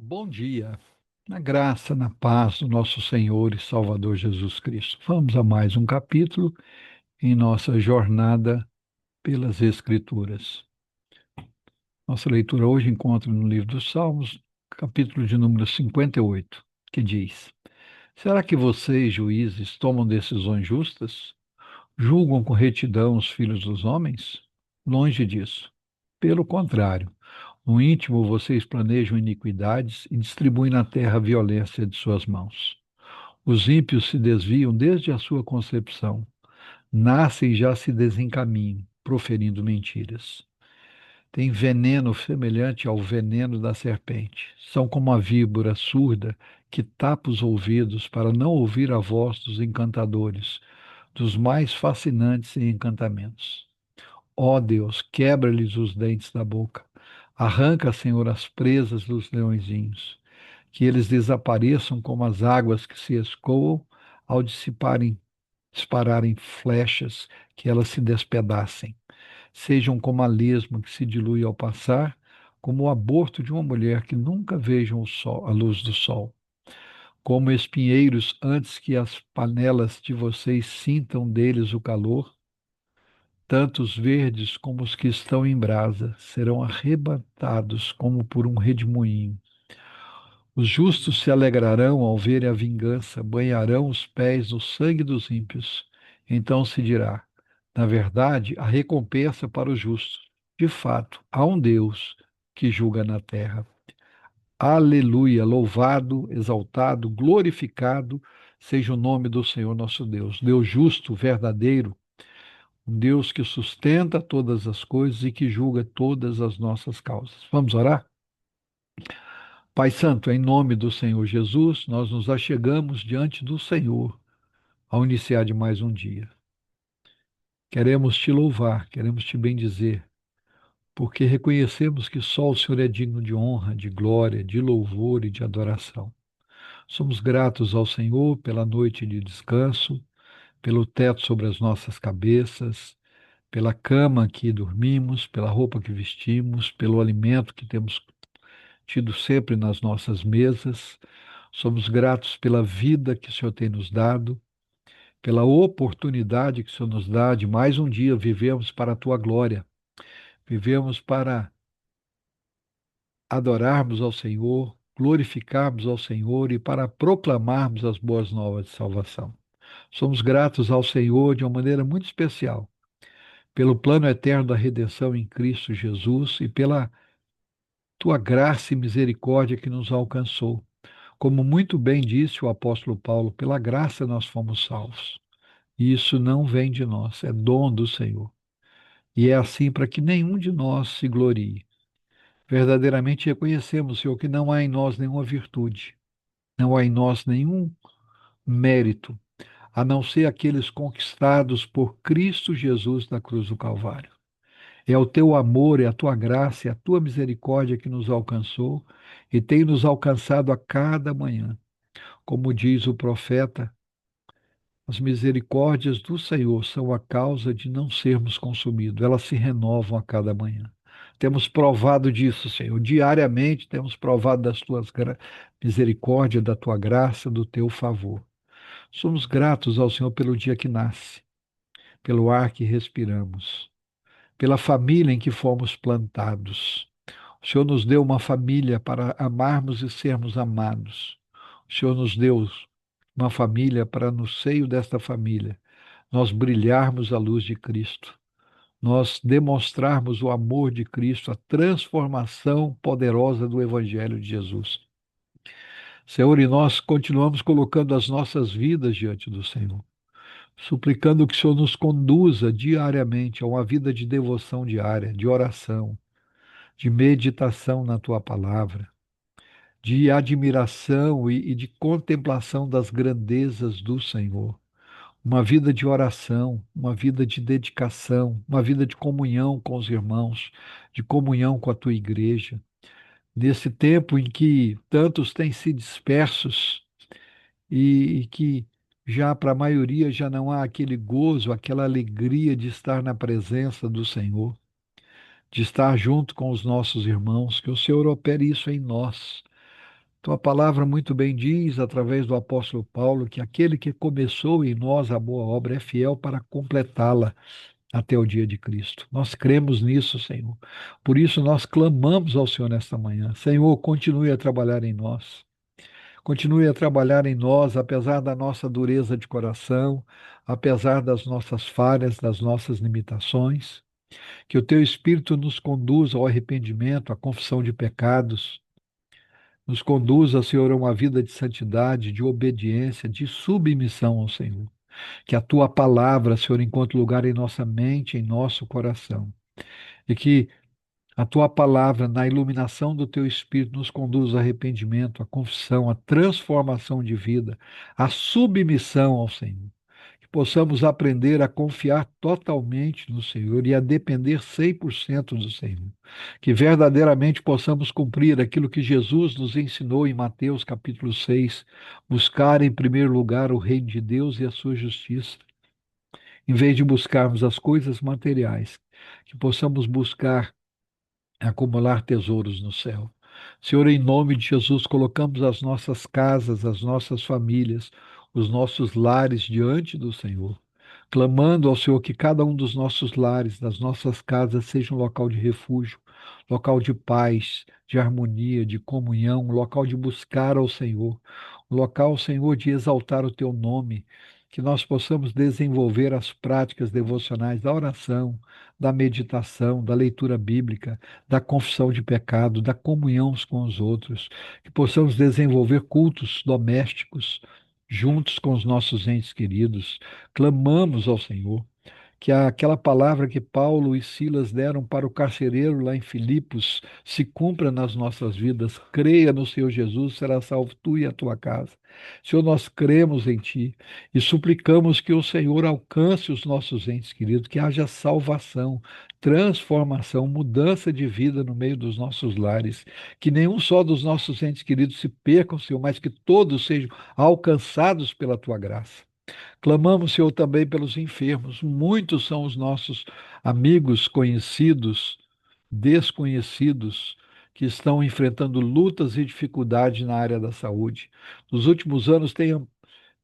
Bom dia, na graça, na paz do nosso Senhor e Salvador Jesus Cristo. Vamos a mais um capítulo em nossa jornada pelas Escrituras. Nossa leitura hoje encontra no livro dos Salmos, capítulo de número 58, que diz: Será que vocês, juízes, tomam decisões justas? Julgam com retidão os filhos dos homens? Longe disso. Pelo contrário, no íntimo vocês planejam iniquidades e distribuem na terra a violência de suas mãos. Os ímpios se desviam desde a sua concepção, nascem e já se desencaminham, proferindo mentiras. Têm veneno semelhante ao veneno da serpente. São como a víbora surda que tapa os ouvidos para não ouvir a voz dos encantadores, dos mais fascinantes em encantamentos. Ó Deus, quebra-lhes os dentes da boca. Arranca, Senhor, as presas dos leõezinhos. Que eles desapareçam como as águas que se escoam ao dispararem flechas, que elas se despedacem. Sejam como a lesma que se dilui ao passar, como o aborto de uma mulher que nunca vejam o sol, a luz do sol. Como espinheiros antes que as panelas de vocês sintam deles o calor, tanto os verdes como os que estão em brasa serão arrebatados como por um redemoinho. Os justos se alegrarão ao verem a vingança, banharão os pés no sangue dos ímpios. Então se dirá: na verdade, a recompensa para os justos. De fato, há um Deus que julga na terra. Aleluia! Louvado, exaltado, glorificado seja o nome do Senhor nosso Deus. Deus justo, verdadeiro, um Deus que sustenta todas as coisas e que julga todas as nossas causas. Vamos orar? Pai Santo, em nome do Senhor Jesus, nós nos achegamos diante do Senhor ao iniciar de mais um dia. Queremos te louvar, queremos te bendizer, porque reconhecemos que só o Senhor é digno de honra, de glória, de louvor e de adoração. Somos gratos ao Senhor pela noite de descanso, pelo teto sobre as nossas cabeças, pela cama que dormimos, pela roupa que vestimos, pelo alimento que temos tido sempre nas nossas mesas. Somos gratos pela vida que o Senhor tem nos dado, pela oportunidade que o Senhor nos dá de mais um dia vivemos para a tua glória, vivemos para adorarmos ao Senhor, glorificarmos ao Senhor e para proclamarmos as boas novas de salvação. Somos gratos ao Senhor de uma maneira muito especial, pelo plano eterno da redenção em Cristo Jesus e pela tua graça e misericórdia que nos alcançou. Como muito bem disse o apóstolo Paulo, pela graça nós fomos salvos. E isso não vem de nós, é dom do Senhor. E é assim para que nenhum de nós se glorie. Verdadeiramente reconhecemos, Senhor, que não há em nós nenhuma virtude, não há em nós nenhum mérito, a não ser aqueles conquistados por Cristo Jesus na cruz do Calvário. É o teu amor, é a tua graça, é a tua misericórdia que nos alcançou e tem nos alcançado a cada manhã. Como diz o profeta, as misericórdias do Senhor são a causa de não sermos consumidos, elas se renovam a cada manhã. Temos provado disso, Senhor. Diariamente temos provado das tuas misericórdias, da tua graça, do teu favor. Somos gratos ao Senhor pelo dia que nasce, pelo ar que respiramos, pela família em que fomos plantados. O Senhor nos deu uma família para amarmos e sermos amados. O Senhor nos deu uma família para, no seio desta família, nós brilharmos a luz de Cristo, nós demonstrarmos o amor de Cristo, a transformação poderosa do Evangelho de Jesus. Senhor, e nós continuamos colocando as nossas vidas diante do Senhor, suplicando que o Senhor nos conduza diariamente a uma vida de devoção diária, de oração, de meditação na tua palavra, de admiração e de contemplação das grandezas do Senhor. Uma vida de oração, uma vida de dedicação, uma vida de comunhão com os irmãos, de comunhão com a tua igreja. Nesse tempo em que tantos têm se dispersos e que já para a maioria já não há aquele gozo, aquela alegria de estar na presença do Senhor, de estar junto com os nossos irmãos, que o Senhor opere isso em nós, Tua palavra muito bem diz, através do apóstolo Paulo, que aquele que começou em nós a boa obra é fiel para completá-la até o dia de Cristo. Nós cremos nisso, Senhor. Por isso nós clamamos ao Senhor nesta manhã. Senhor, continue a trabalhar em nós. Continue a trabalhar em nós, apesar da nossa dureza de coração, apesar das nossas falhas, das nossas limitações. Que o teu Espírito nos conduza ao arrependimento, à confissão de pecados. Nos conduza, Senhor, a uma vida de santidade, de obediência, de submissão ao Senhor. Que a tua palavra, Senhor, encontre lugar em nossa mente, em nosso coração. E que a tua palavra, na iluminação do teu Espírito, nos conduz ao arrependimento, à confissão, à transformação de vida, à submissão ao Senhor. Que possamos aprender a confiar totalmente no Senhor e a depender 100% do Senhor. Que verdadeiramente possamos cumprir aquilo que Jesus nos ensinou em Mateus capítulo 6, buscar em primeiro lugar o reino de Deus e a sua justiça, em vez de buscarmos as coisas materiais, que possamos buscar acumular tesouros no céu. Senhor, em nome de Jesus, colocamos as nossas casas, as nossas famílias, os nossos lares diante do Senhor, clamando ao Senhor que cada um dos nossos lares, das nossas casas, seja um local de refúgio, local de paz, de harmonia, de comunhão, um local de buscar ao Senhor, um local, Senhor, de exaltar o teu nome, que nós possamos desenvolver as práticas devocionais da oração, da meditação, da leitura bíblica, da confissão de pecado, da comunhão uns com os outros, que possamos desenvolver cultos domésticos juntos com os nossos entes queridos. Clamamos ao Senhor que aquela palavra que Paulo e Silas deram para o carcereiro lá em Filipos se cumpra nas nossas vidas. Creia no Senhor Jesus, será salvo tu e a tua casa. Senhor, nós cremos em ti e suplicamos que o Senhor alcance os nossos entes queridos, que haja salvação, transformação, mudança de vida no meio dos nossos lares, que nenhum só dos nossos entes queridos se percam, Senhor, mas que todos sejam alcançados pela tua graça. Clamamos, Senhor, também pelos enfermos. Muitos são os nossos amigos, conhecidos, desconhecidos, que estão enfrentando lutas e dificuldades na área da saúde. Nos últimos anos, tem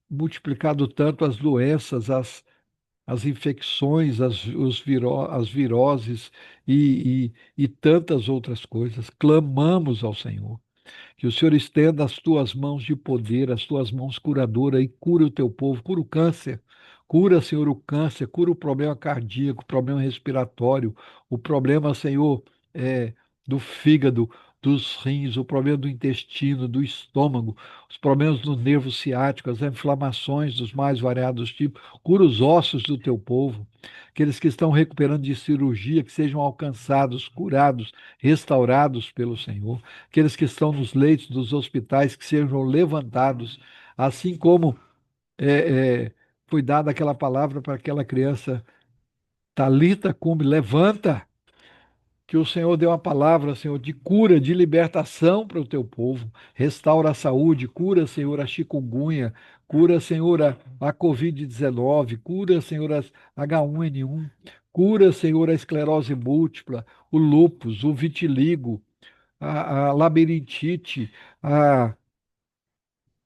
multiplicado tanto as doenças, as infecções, as viroses e tantas outras coisas. Clamamos ao Senhor. Que o Senhor estenda as tuas mãos de poder, as tuas mãos curadoras e cura o teu povo, cura o câncer. Cura, Senhor, o câncer, cura o problema cardíaco, o problema respiratório, o problema, Senhor, é, do fígado, dos rins, o problema do intestino, do estômago, os problemas do nervo ciático, as inflamações dos mais variados tipos. Cura os ossos do teu povo. Aqueles que estão recuperando de cirurgia, que sejam alcançados, curados, restaurados pelo Senhor. Aqueles que estão nos leitos dos hospitais, que sejam levantados, assim como é, é, foi dada aquela palavra para aquela criança, Talita cumi, levanta, que o Senhor deu uma palavra, Senhor, de cura, de libertação para o teu povo, restaura a saúde, cura, Senhor, a chikungunya, cura, Senhor, a Covid-19, cura, Senhor, a H1N1, cura, Senhor, a esclerose múltipla, o lúpus, o vitiligo, a labirintite, a,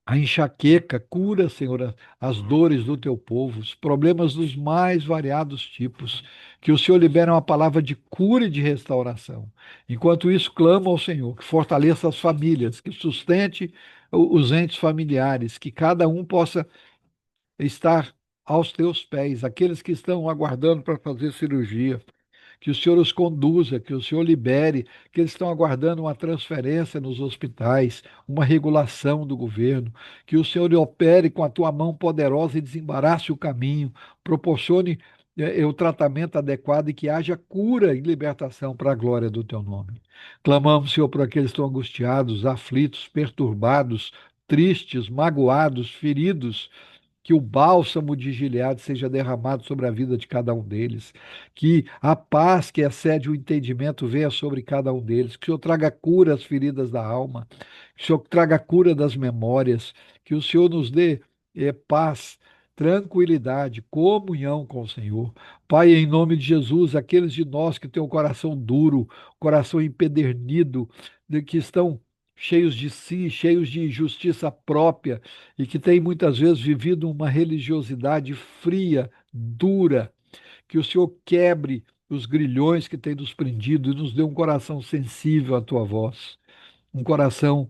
a enxaqueca, cura, Senhor, as dores do teu povo, os problemas dos mais variados tipos. Que o Senhor libere uma palavra de cura e de restauração. Enquanto isso, clamo ao Senhor que fortaleça as famílias, que sustente os entes familiares, que cada um possa estar aos teus pés, aqueles que estão aguardando para fazer cirurgia, que o Senhor os conduza, que o Senhor libere, que eles estão aguardando uma transferência nos hospitais, uma regulação do governo, que o Senhor opere com a tua mão poderosa e desembarace o caminho, proporcione o tratamento adequado e que haja cura e libertação para a glória do teu nome. Clamamos, Senhor, por aqueles que estão angustiados, aflitos, perturbados, tristes, magoados, feridos, que o bálsamo de Gileade seja derramado sobre a vida de cada um deles, que a paz que excede o entendimento venha sobre cada um deles, que o Senhor traga cura às feridas da alma, que o Senhor traga cura das memórias, que o Senhor nos dê paz, tranquilidade, comunhão com o Senhor. Pai, em nome de Jesus, aqueles de nós que têm o coração duro, coração empedernido, que estão cheios de si, cheios de justiça própria e que têm muitas vezes vivido uma religiosidade fria, dura, que o Senhor quebre os grilhões que têm nos prendido e nos dê um coração sensível à tua voz, um coração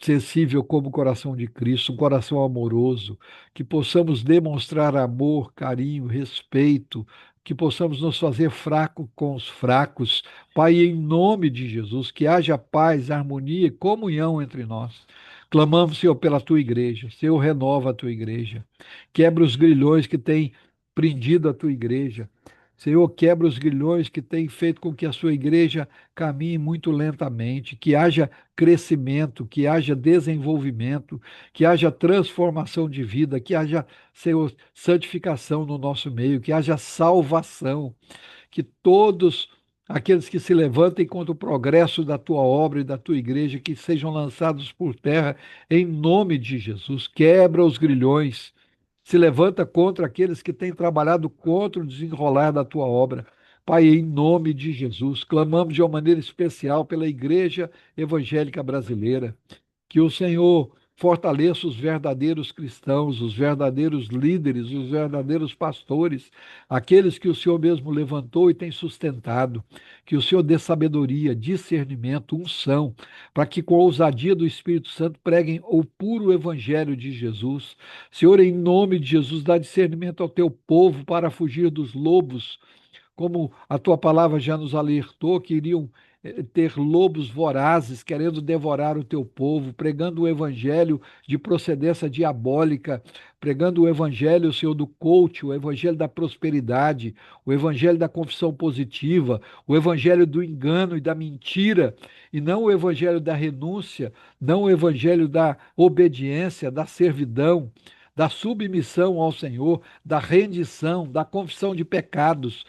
sensível como o coração de Cristo, um coração amoroso, que possamos demonstrar amor, carinho, respeito, que possamos nos fazer fraco com os fracos. Pai, em nome de Jesus, que haja paz, harmonia e comunhão entre nós. Clamamos, Senhor, pela tua igreja. Senhor, renova a tua igreja. Quebra os grilhões que têm prendido a tua igreja. Senhor, quebra os grilhões que têm feito com que a sua igreja caminhe muito lentamente, que haja crescimento, que haja desenvolvimento, que haja transformação de vida, que haja, Senhor, santificação no nosso meio, que haja salvação, que todos aqueles que se levantem contra o progresso da tua obra e da tua igreja, que sejam lançados por terra em nome de Jesus. Quebra os grilhões, se levanta contra aqueles que têm trabalhado contra o desenrolar da tua obra. Pai, em nome de Jesus, clamamos de uma maneira especial pela Igreja Evangélica Brasileira, que o Senhor fortaleça os verdadeiros cristãos, os verdadeiros líderes, os verdadeiros pastores, aqueles que o Senhor mesmo levantou e tem sustentado. Que o Senhor dê sabedoria, discernimento, unção, para que com a ousadia do Espírito Santo preguem o puro evangelho de Jesus. Senhor, em nome de Jesus, dá discernimento ao teu povo para fugir dos lobos, como a tua palavra já nos alertou, que iriam ter lobos vorazes querendo devorar o teu povo, pregando o evangelho de procedência diabólica, pregando o evangelho, Senhor, do coach, o evangelho da prosperidade, o evangelho da confissão positiva, o evangelho do engano e da mentira, e não o evangelho da renúncia, não o evangelho da obediência, da servidão, da submissão ao Senhor, da rendição, da confissão de pecados,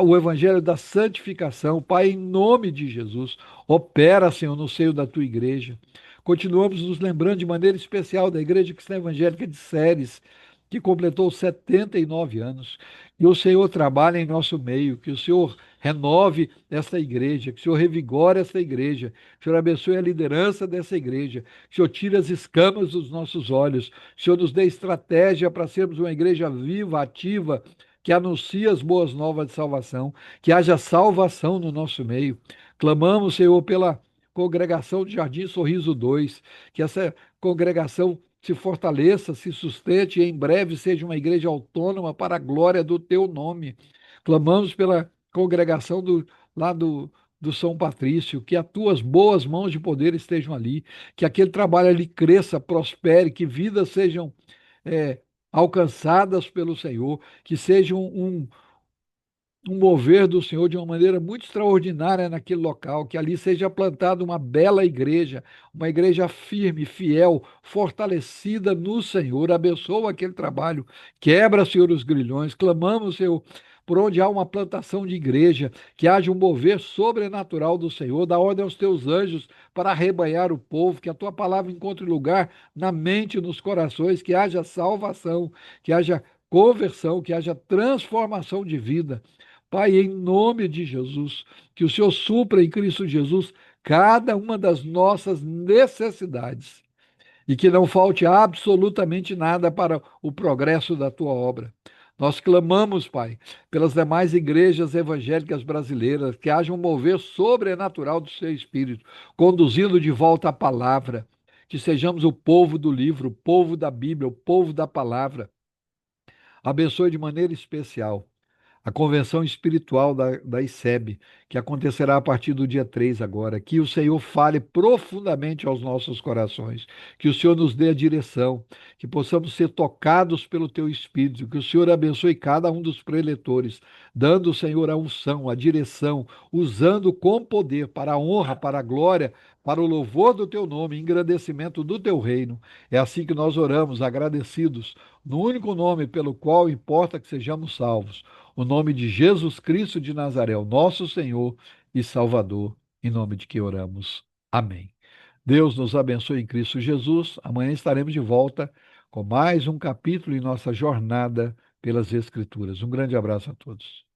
o evangelho da santificação. Pai, em nome de Jesus, opera, Senhor, no seio da tua igreja. Continuamos nos lembrando de maneira especial da Igreja Cristã Evangélica de Séries, que completou 79 anos. Que o Senhor trabalhe em nosso meio, que o Senhor renove esta igreja, que o Senhor revigore esta igreja, que o Senhor abençoe a liderança dessa igreja, que o Senhor tire as escamas dos nossos olhos, que o Senhor nos dê estratégia para sermos uma igreja viva, ativa, que anuncie as boas novas de salvação, que haja salvação no nosso meio. Clamamos, Senhor, pela congregação de Jardim Sorriso 2, que essa congregação se fortaleça, se sustente e em breve seja uma igreja autônoma para a glória do teu nome. Clamamos pela congregação lá do São Patrício, que as tuas boas mãos de poder estejam ali, que aquele trabalho ali cresça, prospere, que vidas sejam é, alcançadas pelo Senhor, que seja um mover do Senhor de uma maneira muito extraordinária naquele local, que ali seja plantada uma bela igreja, uma igreja firme, fiel, fortalecida no Senhor. Abençoa aquele trabalho, quebra, Senhor, os grilhões. Clamamos, Senhor, por onde há uma plantação de igreja, que haja um mover sobrenatural do Senhor, dá ordem aos teus anjos para arrebanhar o povo, que a tua palavra encontre lugar na mente e nos corações, que haja salvação, que haja conversão, que haja transformação de vida. Pai, em nome de Jesus, que o Senhor supra em Cristo Jesus cada uma das nossas necessidades e que não falte absolutamente nada para o progresso da tua obra. Nós clamamos, Pai, pelas demais igrejas evangélicas brasileiras, que haja um mover sobrenatural do seu Espírito, conduzindo de volta a palavra, que sejamos o povo do livro, o povo da Bíblia, o povo da palavra. Abençoe de maneira especial a convenção espiritual da ICEB, que acontecerá a partir do dia 3 agora. Que o Senhor fale profundamente aos nossos corações, que o Senhor nos dê a direção, que possamos ser tocados pelo teu Espírito, que o Senhor abençoe cada um dos preletores, dando, o Senhor, a unção, a direção, usando com poder para a honra, para a glória, para o louvor do teu nome, engrandecimento do teu reino. É assim que nós oramos, agradecidos, no único nome pelo qual importa que sejamos salvos, o nome de Jesus Cristo de Nazaré, o nosso Senhor e Salvador, em nome de que oramos. Amém. Deus nos abençoe em Cristo Jesus. Amanhã estaremos de volta com mais um capítulo em nossa jornada pelas Escrituras. Um grande abraço a todos.